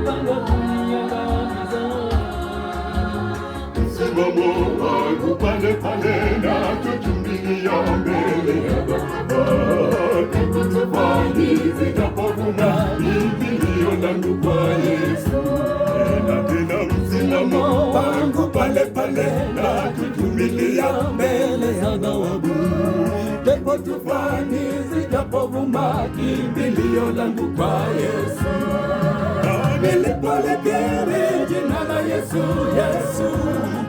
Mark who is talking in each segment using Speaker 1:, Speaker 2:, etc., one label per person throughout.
Speaker 1: mipango kuniangamiza.
Speaker 2: Msimamo wangu pale pale na kutumilia mbele ya Baba. Pepo tufani zitapovuma, kimbilio langu kwa Yesu. Tena msimamo wangu pale pale na kutumilia mbele ya Baba. Pepo tufani zitapovuma, kimbilio langu kwa Yesu. Nilipolikiri jina la Yesu, Yesu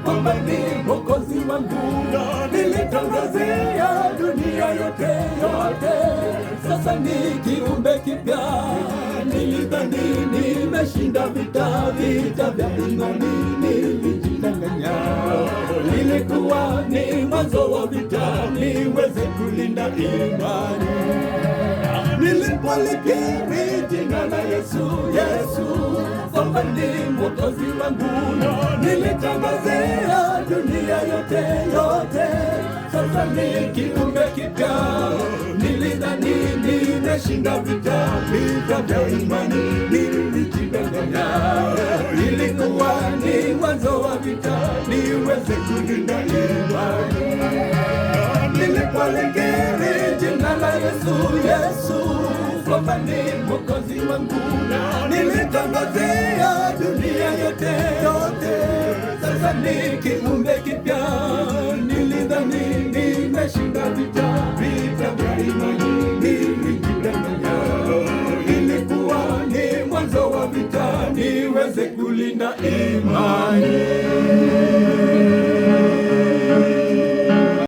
Speaker 2: kwamba ni Mwokozi wangu, nilitangazia dunia yote yote, sasa ni kiumbe kipya. Nilidhani nimeshinda vita vya mbinguni, nilijidanganya. Nilikuwa ni mwanzo wa vita, niweze kulinda imani. Nilipolikiri jina la Yesu, Yesu kwamba ni Mwokozi wangu, nilitangazia dunia yote yote, sasa ni kiumbe kipya. Nilidhani nimeshinda vita vya imani, nilijidanganya. Nilikuwa ni mwanzo wa vita, niweze kulinda imani. Nilipolikiri jina la Yesu, Yesu kwamba ni Mwokozi wangu, nilitangazia dunia yote yote, sasa ni kiumbe